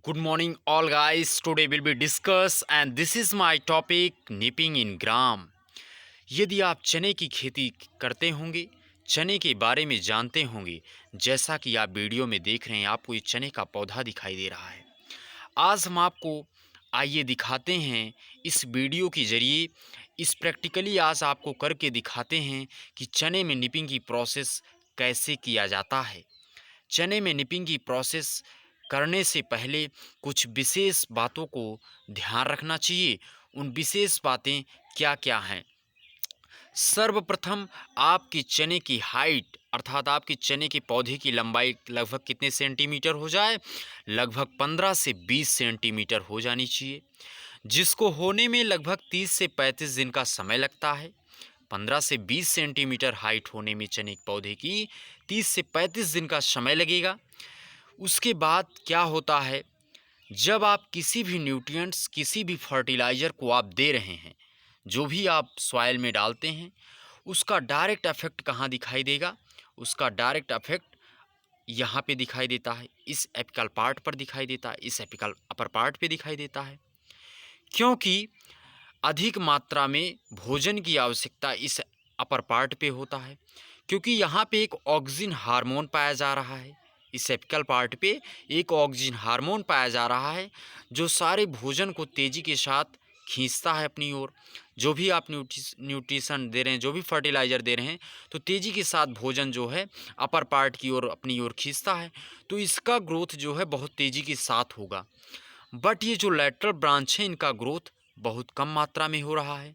Good morning, all guys. Today will be discuss, and this is my topic nipping in gram. यदि आप चने की खेती करते होंगे, चने के बारे में जानते होंगे, जैसा कि आप वीडियो में देख रहे हैं, आपको ये चने का पौधा दिखाई दे रहा है। आज हम आपको आइए दिखाते हैं इस वीडियो के ज़रिए, इस प्रैक्टिकली आज आपको करके दिखाते हैं कि चने में निपिंग की प्रोसेस कैसे किया जाता है। चने में निपिंग की प्रोसेस करने से पहले कुछ विशेष बातों को ध्यान रखना चाहिए। उन विशेष बातें क्या क्या हैं? सर्वप्रथम आपके चने की हाइट अर्थात आपके चने के पौधे की लंबाई लगभग कितने सेंटीमीटर हो जाए? लगभग 15 से 20 सेंटीमीटर हो जानी चाहिए, जिसको होने में लगभग 30 से 35 दिन का समय लगता है। 15 से 20 सेंटीमीटर हाइट होने में चने के पौधे की 30 से 35 दिन का समय लगेगा। उसके बाद क्या होता है, जब आप किसी भी न्यूट्रिएंट्स किसी भी फर्टिलाइज़र को आप दे रहे हैं, जो भी आप सॉइल में डालते हैं, उसका डायरेक्ट इफेक्ट कहाँ दिखाई देगा? उसका डायरेक्ट इफेक्ट यहाँ पे दिखाई देता है, इस एपिकल पार्ट पर दिखाई देता है, इस एपिकल अपर पार्ट पे दिखाई देता है। क्योंकि अधिक मात्रा में भोजन की आवश्यकता इस अपर पार्ट पे होता है, क्योंकि यहाँ पे एक ऑक्सीजन हार्मोन पाया जा रहा है। इस एपिकल पार्ट पे एक ऑक्सीजन हार्मोन पाया जा रहा है, जो सारे भोजन को तेज़ी के साथ खींचता है अपनी ओर। जो भी आप न्यूट्रिशन दे रहे हैं, जो भी फर्टिलाइज़र दे रहे हैं, तो तेज़ी के साथ भोजन जो है अपर पार्ट की ओर अपनी ओर खींचता है, तो इसका ग्रोथ जो है बहुत तेज़ी के साथ होगा। बट ये जो लेटरल ब्रांच है, इनका ग्रोथ बहुत कम मात्रा में हो रहा है।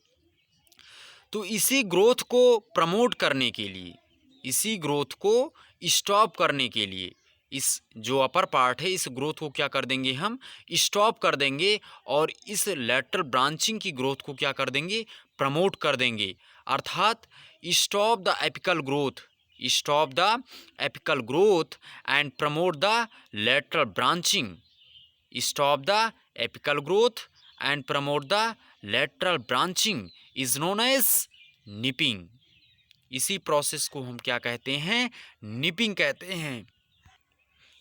तो इसी ग्रोथ को प्रमोट करने के लिए, इसी ग्रोथ को स्टॉप करने के लिए, इस जो अपर पार्ट है, इस ग्रोथ को क्या कर देंगे, हम स्टॉप कर देंगे और इस लेटरल ब्रांचिंग की ग्रोथ को क्या कर देंगे, प्रमोट कर देंगे। अर्थात stop the apical growth, stop the apical growth and promote the lateral branching. Stop the apical growth and promote the lateral branching is known as nipping। इसी प्रोसेस को हम क्या कहते हैं, निपिंग कहते हैं।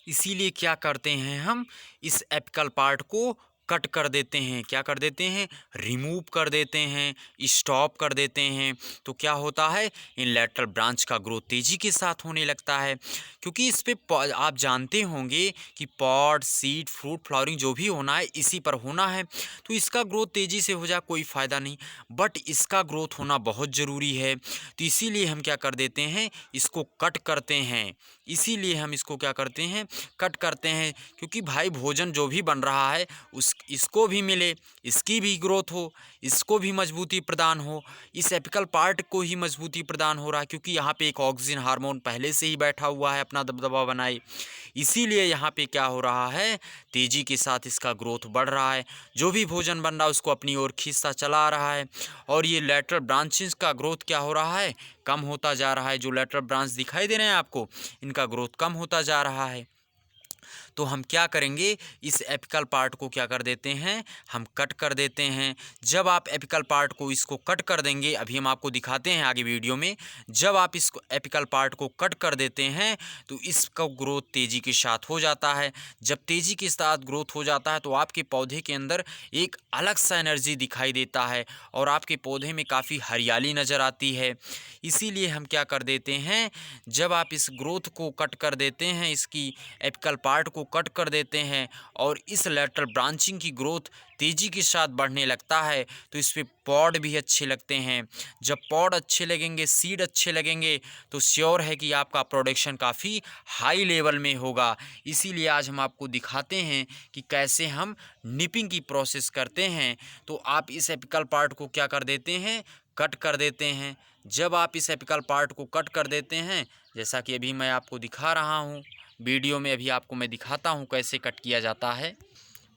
इसीलिए क्या करते हैं, हम इस एपिकल पार्ट को कट कर देते हैं, क्या कर देते हैं, रिमूव कर देते हैं, स्टॉप कर देते हैं। तो क्या होता है, इन लेटरल ब्रांच का ग्रोथ तेज़ी के साथ होने लगता है। क्योंकि इस पे आप जानते होंगे कि पॉड सीड फ्रूट फ्लावरिंग जो भी होना है इसी पर होना है, तो इसका ग्रोथ तेज़ी से हो जाए कोई फ़ायदा नहीं, बट इसका ग्रोथ होना बहुत ज़रूरी है। तो इसीलिए हम क्या कर देते हैं, इसको कट करते हैं। इसीलिए हम इसको क्या करते हैं, कट करते हैं, क्योंकि भाई भोजन जो भी बन रहा है उस इसको भी मिले, इसकी भी ग्रोथ हो, इसको भी मजबूती प्रदान हो, इस एपिकल पार्ट को ही मजबूती प्रदान हो रहा है, क्योंकि यहाँ पे एक ऑक्सीजन हार्मोन पहले से ही बैठा हुआ है अपना दबदबा बनाए। इसीलिए यहाँ पे क्या हो रहा है, तेज़ी के साथ इसका ग्रोथ बढ़ रहा है, जो भी भोजन बन रहा है उसको अपनी ओर खींचता चला आ रहा है। और ये लेटरल ब्रांचेस का ग्रोथ क्या हो रहा है, कम होता जा रहा है। जो लेटरल ब्रांच दिखाई दे रहे हैं आपको, इनका ग्रोथ कम होता जा रहा है। तो हम क्या करेंगे, इस एपिकल पार्ट को क्या कर देते हैं, हम कट कर देते हैं। जब आप एपिकल पार्ट को इसको कट कर देंगे, अभी हम आपको दिखाते हैं आगे वीडियो में, जब आप इस एपिकल पार्ट को कट कर देते हैं तो इसका ग्रोथ तेज़ी के साथ हो जाता है। जब तेज़ी के साथ ग्रोथ हो जाता है तो आपके पौधे के अंदर एक अलग सा एनर्जी दिखाई देता है और आपके पौधे में काफ़ी हरियाली नज़र आती है। इसीलिए हम क्या कर देते हैं, जब आप इस ग्रोथ को कट कर देते हैं, इसकी एपिकल पार्ट को कट कर देते हैं और इस लेटरल ब्रांचिंग की ग्रोथ तेज़ी के साथ बढ़ने लगता है, तो इस पे पॉड भी अच्छे लगते हैं। जब पॉड अच्छे लगेंगे, सीड अच्छे लगेंगे, तो श्योर है कि आपका प्रोडक्शन काफ़ी हाई लेवल में होगा। इसीलिए आज हम आपको दिखाते हैं कि कैसे हम निपिंग की प्रोसेस करते हैं। तो आप इस एपिकल पार्ट को क्या कर देते हैं, कट कर देते हैं। जब आप इस एपिकल पार्ट को कट कर देते हैं, जैसा कि अभी मैं आपको दिखा रहा हूँ वीडियो में, अभी आपको मैं दिखाता हूँ कैसे कट किया जाता है।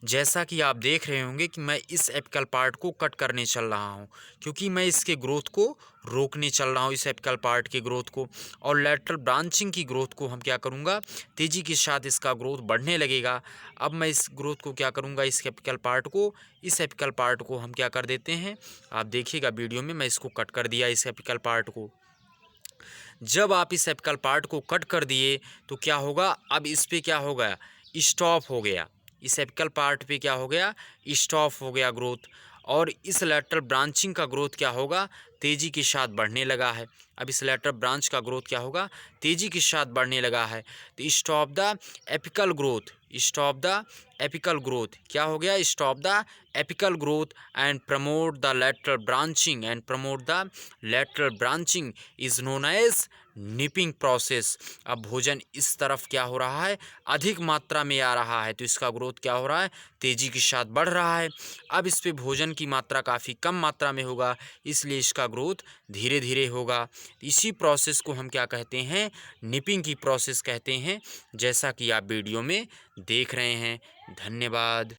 जैसा कि आप देख रहे होंगे कि मैं इस एपिकल पार्ट को कट करने चल रहा हूँ, क्योंकि मैं इसके ग्रोथ को रोकने चल रहा हूँ, इस एपिकल पार्ट के ग्रोथ को। और लेटरल ब्रांचिंग की ग्रोथ को हम क्या करूँगा, तेज़ी के साथ इसका ग्रोथ बढ़ने लगेगा। अब मैं इस ग्रोथ को क्या करूँगा, इस एपिकल पार्ट को, इस एपिकल पार्ट को हम क्या कर देते हैं, आप देखिएगा वीडियो में, मैं इसको कट कर दिया इस एपिकल पार्ट को। जब आप इस एपिकल पार्ट को कट कर दिए तो क्या होगा, अब इस पे क्या हो गया, स्टॉप हो गया। इस एपिकल पार्ट पे क्या हो गया, स्टॉप हो गया ग्रोथ, और इस लेटरल ब्रांचिंग का ग्रोथ क्या होगा, तेज़ी के साथ बढ़ने लगा है। अब इस लेटरल ब्रांच का ग्रोथ क्या होगा, तेज़ी के साथ बढ़ने लगा है। तो stop the apical growth, stop the apical growth क्या हो गया, stop the apical growth and promote the lateral branching, and promote the lateral branching is known as nipping process. अब भोजन इस तरफ क्या हो रहा है, अधिक मात्रा में आ रहा है, तो इसका ग्रोथ क्या हो रहा है, तेज़ी के साथ बढ़ रहा है। अब इस पे भोजन की मात्रा काफ़ी कम मात्रा में होगा, इसलिए इसका ग्रोथ धीरे धीरे होगा। इसी प्रोसेस को हम क्या कहते हैं, निपिंग की प्रोसेस कहते हैं, जैसा कि आप वीडियो में देख रहे हैं। धन्यवाद।